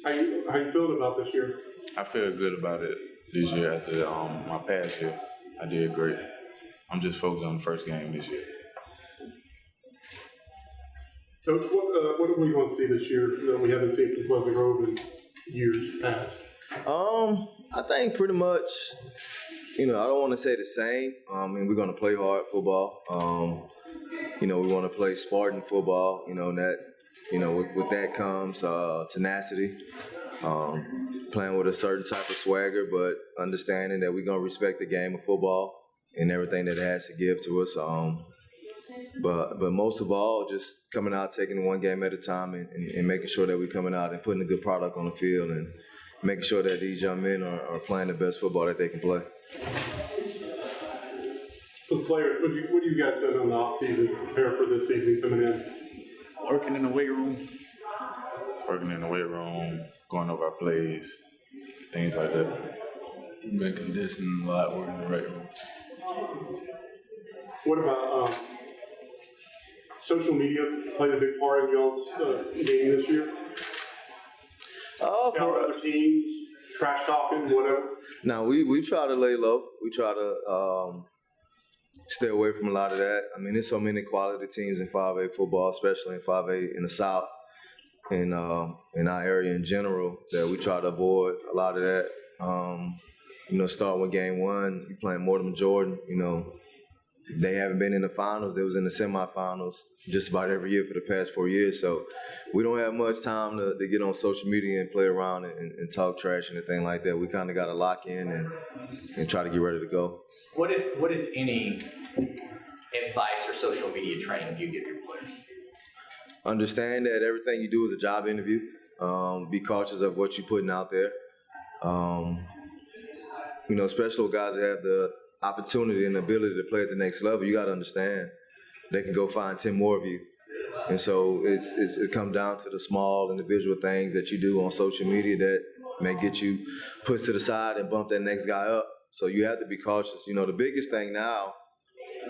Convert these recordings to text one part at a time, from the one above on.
How you feeling about this year? I feel good about it this year after my past year. I did great. I'm just focused on the first game this year. Coach, what do we want to see this year that we haven't seen from Pleasant Grove in years past? I think pretty much, I don't want to say the same. We're going to play hard football. We want to play Spartan football. With that comes tenacity, playing with a certain type of swagger, but understanding that we're going to respect the game of football and everything that it has to give to us. But most of all, just coming out, taking it one game at a time and making sure that we're coming out and putting a good product on the field and making sure that these young men are playing the best football that they can play. For the players, what have you guys done on the offseason to prepare for this season coming in? Working in the weight room. Going over our plays, things like that. Been conditioning a lot, working in the weight room. What about social media played a big part in y'all's game this year? For other teams, trash talking, whatever. Now we try to lay low. We try to stay away from a lot of that. There's so many quality teams in 5A football, especially in 5A in the South, and in our area in general, that we try to avoid a lot of that. Start with game one, you're playing Mortimer Jordan. They haven't been in the finals. They was in the semifinals just about every year for the past 4 years. So we don't have much time to get on social media and play around and talk trash and anything like that. We kind of got to lock in and try to get ready to go. What if any advice or social media training do you give your players? Understand that everything you do is a job interview. Be cautious of what you're putting out there. Especially with guys that have the opportunity and ability to play at the next level, you got to understand they can go find 10 more of you. And so it comes down to the small individual things that you do on social media that may get you pushed to the side and bump that next guy up. So you have to be cautious. The biggest thing now,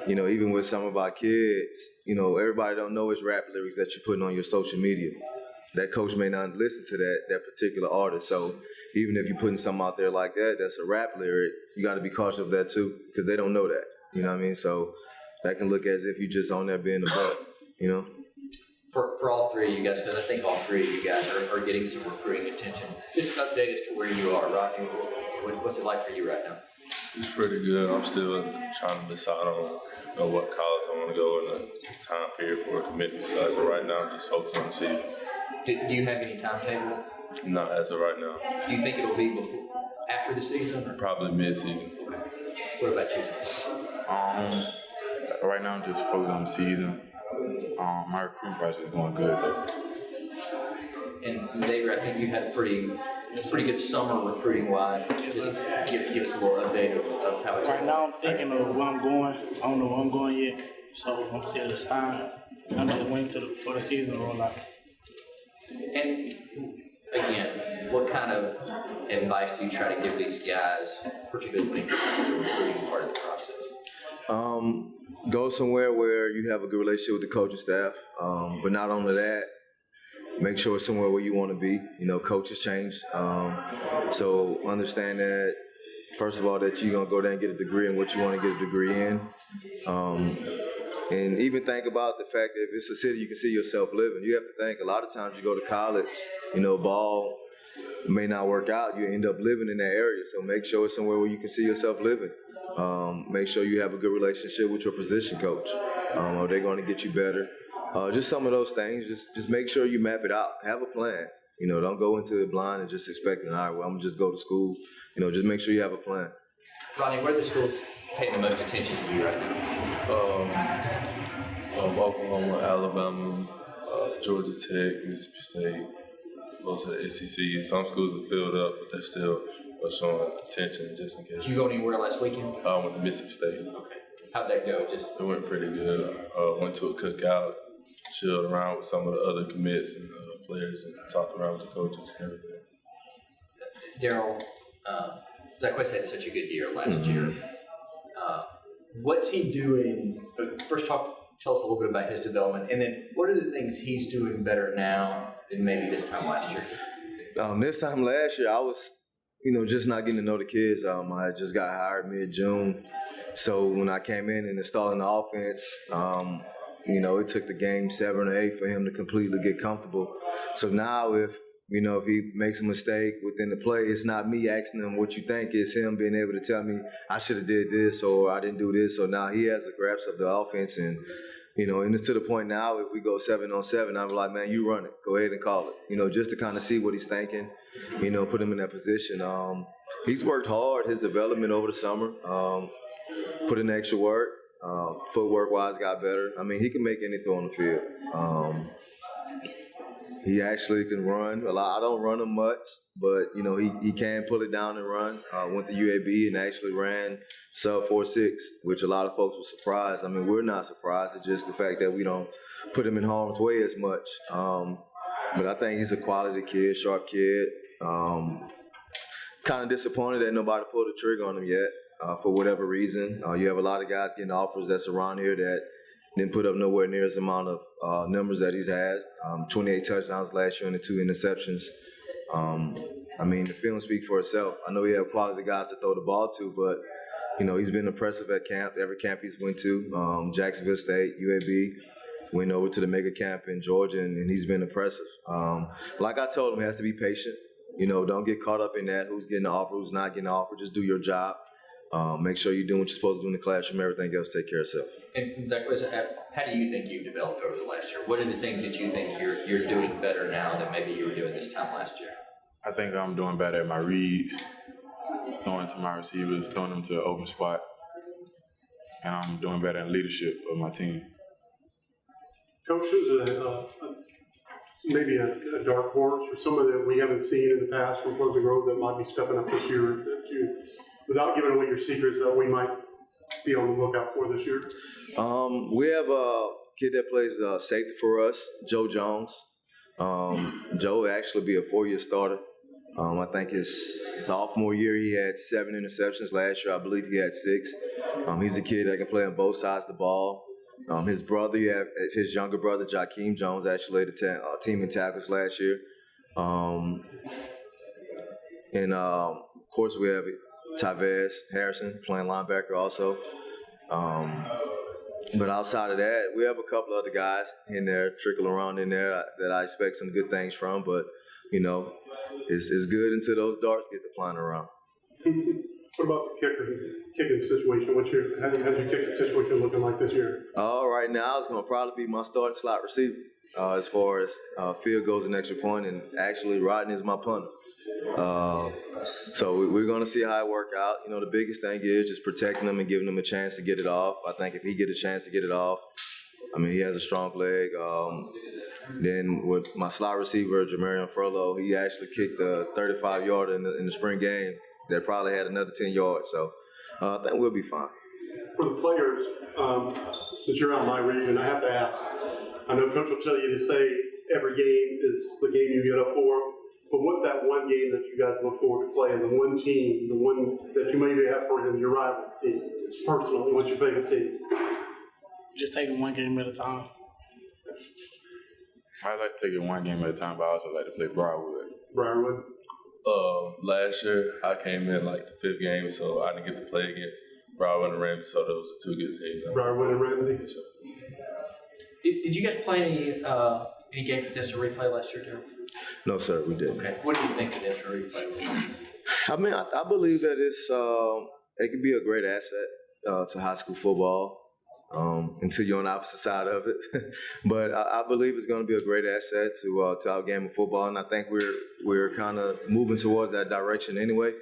even with some of our kids, everybody don't know it's rap lyrics that you're putting on your social media. That coach may not listen to that particular artist. So even if you're putting something out there like that, that's a rap lyric, you got to be cautious of that too, because they don't know that. You know what I mean? So that can look as if you're just on there being a butt, For all three of you guys, because I think all three of you guys are getting some recruiting attention. Just update us to where you are, Rodney. What's it like for you right now? It's pretty good. I'm still trying to decide on what college I want to go in the time period for a commitment. So as of right now, I'm just focused on the season. Do you have any timetable? Not as of right now. Do you think it'll be after the season? Or? Probably mid-season. Okay. What about you? Right now, I'm just focused on the season. My recruiting process is going good, though. And David, I think you had a pretty good summer recruiting-wise. Just give us a little update of how it's Right going. now, I'm thinking of where I'm going. I don't know where I'm going yet, so I'm still deciding. I'm just waiting for the season to roll out. And again, what kind of advice do you try to give these guys, particularly when it comes to the recruiting part of the process? Go somewhere where you have a good relationship with the coaching staff, but not only that, make sure it's somewhere where you want to be. Coaches change, so understand that first of all that you're gonna go there and get a degree in what you want to get a degree in, and even think about the fact that if it's a city you can see yourself living. You have to think a lot of times you go to college, ball may not work out, you end up living in that area. So make sure it's somewhere where you can see yourself living. Make sure you have a good relationship with your position coach. Are they going to get you better? Just some of those things. Just make sure you map it out. Have a plan. Don't go into it blind and just expecting, all right, well, I'm going to just go to school. Just make sure you have a plan. Ronnie, where are the schools paying the most attention to you right now? Oklahoma, Alabama, Georgia Tech, Mississippi State, most of the SEC. Some schools are filled up, but they're still showing attention just in case. Did you go anywhere last weekend? I went to Mississippi State. Okay. How'd that go? It went pretty good. Went to a cookout, chilled around with some of the other commits and players, and talked around with the coaches and everything. Daryl, Zach West had such a good year last year. What's he doing? First, tell us a little bit about his development, and then what are the things he's doing better now than maybe this time last year? This time last year, I was, just not getting to know the kids. I had just got hired mid-June. So when I came in and installing the offense, it took the game 7 or 8 for him to completely get comfortable. So now if he makes a mistake within the play, it's not me asking him what you think. It's him being able to tell me I should have did this or I didn't do this. So now he has a grasp of the offense and and it's to the point now if we go 7-on-7, I'm like, man, you run it. Go ahead and call it. Just to kind of see what he's thinking, put him in that position. He's worked hard, his development over the summer, put in extra work, footwork-wise got better. I mean, he can make any throw on the field. He actually can run a lot. I don't run him much, but, he can pull it down and run. Went to UAB and actually ran sub 4.6, which a lot of folks were surprised. I mean, we're not surprised. It's just the fact that we don't put him in harm's way as much. But I think he's a quality kid, sharp kid. Kind of disappointed that nobody pulled the trigger on him yet for whatever reason. You have a lot of guys getting offers that's around here that didn't put up nowhere near as amount of numbers that he's had. 28 touchdowns last year and the 2 interceptions. I mean, the film speaks for itself. I know he have quality guys to throw the ball to, but, he's been impressive at camp, every camp he's went to. Jacksonville State, UAB, went over to the mega camp in Georgia, and he's been impressive. Like I told him, he has to be patient. Don't get caught up in that, who's getting the offer, who's not getting the offer. Just do your job. Make sure you're doing what you're supposed to do in the classroom. Everything else, take care of yourself. And Zach, how do you think you've developed over the last year? What are the things that you think you're doing better now than maybe you were doing this time last year? I think I'm doing better at my reads, throwing to my receivers, throwing them to an open spot, and I'm doing better in leadership of my team. Coach, who's maybe a dark horse or someone that we haven't seen in the past from Pleasant Grove that might be stepping up this year that you, without giving away your secrets, that we might be on the lookout for this year? We have a kid that plays safety for us, Joe Jones. Joe will actually be a 4-year starter. I think his sophomore year he had 7 interceptions. Last year I believe he had 6. He's a kid that can play on both sides of the ball. His brother, his younger brother, Jakeem Jones, actually led the team in tackles last year. And of course we have Tavez Harrison playing linebacker also. But outside of that, we have a couple other guys in there, trickle around in there that I expect some good things from. But, it's good until those darts get to flying around. What about the kicking situation? How's your kicking situation looking like this year? Right now it's going to probably be my starting slot receiver as far as field goals and extra point, and actually Rodney is my punter. So we're going to see how it works out. The biggest thing is just protecting him and giving him a chance to get it off. I think if he get a chance to get it off, I mean, he has a strong leg. Then with my slot receiver, Jamarian Furlow, he actually kicked a 35-yarder in the spring game that probably had another 10 yards. So I think we'll be fine. For the players, since you're out in my region, I have to ask. I know Coach will tell you to say every game is the game you get up for, but what's that one game that you guys look forward to playing, the one team, the one that you maybe have for him, your rival team? Personally, what's your favorite team? Just taking one game at a time. I like to take it one game at a time, but I also like to play Briarwood. Briarwood? Last year, I came in like the 5th game, so I didn't get to play against Briarwood and Ramsey, so those are 2 good teams. Briarwood and Ramsey? So. Did you guys play any game for this replay last year, Darryl? No, sir, we didn't. Okay. What do you think of this replay was? I mean, I believe that it can be a great asset to high school football. Until you're on the opposite side of it. But I believe it's going to be a great asset to our game of football, and I think we're kind of moving towards that direction anyway.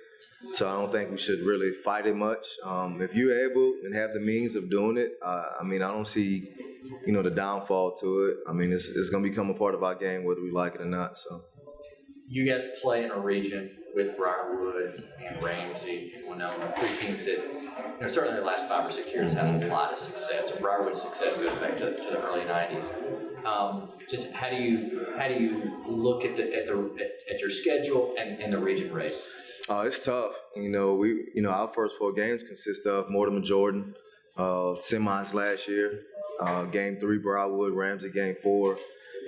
So I don't think we should really fight it much. If you're able and have the means of doing it, I mean, I don't see, the downfall to it. I mean, it's going to become a part of our game whether we like it or not. So You guys play in a region with Briarwood and Ramsey and Winona, 3 teams that, certainly in the last 5 or 6 years had a lot of success. And Briarwood's success goes back to the early '90s. Just how do you look at your schedule and the region race? It's tough. Our first 4 games consist of Mortimer Jordan, semis last year, game 3 Briarwood, Ramsey game 4,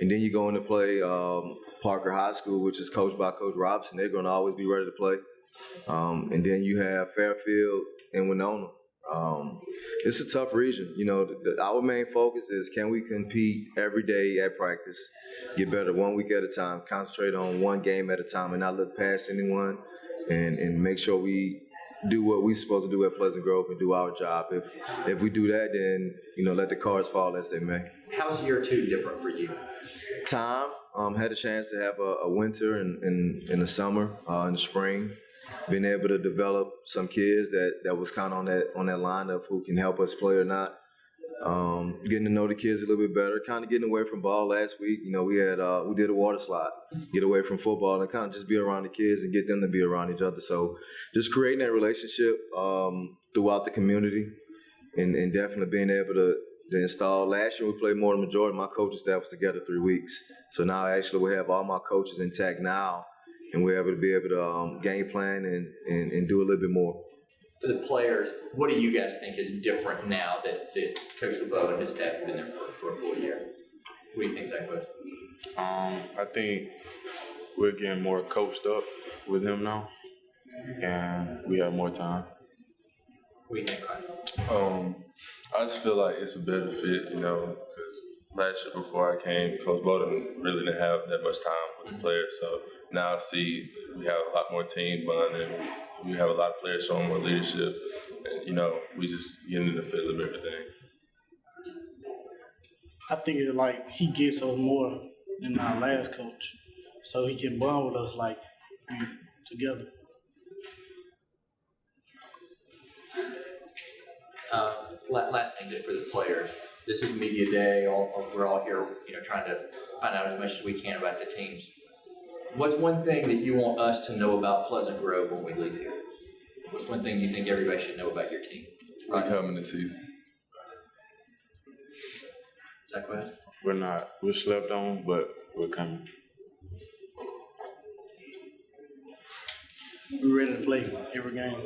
and then you go into play Parker High School, which is coached by Coach Robinson. They're going to always be ready to play. And then you have Fairfield and Winona. It's a tough region. You know, our main focus is, can we compete every day at practice, get better 1 week at a time, concentrate on one game at a time and not look past anyone, and make sure we do what we're supposed to do at Pleasant Grove and do our job. If we do that, then, you know, let the cards fall as they may. How's year 2 different for you? Time, had a chance to have a winter and in the summer, in the spring. Being able to develop some kids that was kind of on that line of who can help us play or not. Getting to know the kids a little bit better. Kind of getting away from ball last week. You know, we did a water slide. Get away from football and kind of just be around the kids and get them to be around each other. So just creating that relationship throughout the community, and definitely being able to install. Last year we played more than the majority. My coaching staff was together 3 weeks. So now actually we have all my coaches intact now. And we're able to game plan and do a little bit more. For the players, what do you guys think is different now that Coach LeBeau and his staff have been there for a full year? What do you think, Zach? I think we're getting more coached up with him now, and we have more time. What do you think, Ryan? I just feel like it's a better fit, you know, because last year before I came, Coach Bowden really didn't have that much time with the players, so now I see we have a lot more team bonding. We have a lot of players showing more leadership. And, you know, we just get into the feel of everything. I think it's like he gets us more than our last coach, so he can bond with us like we together. Last thing just for the players. This is media day. We're all here, you know, trying to find out as much as we can about the teams. What's one thing that you want us to know about Pleasant Grove when we leave here? What's one thing you think everybody should know about your team? We're coming this season. Zach West? We're slept on, but we're coming. We're ready to play every game.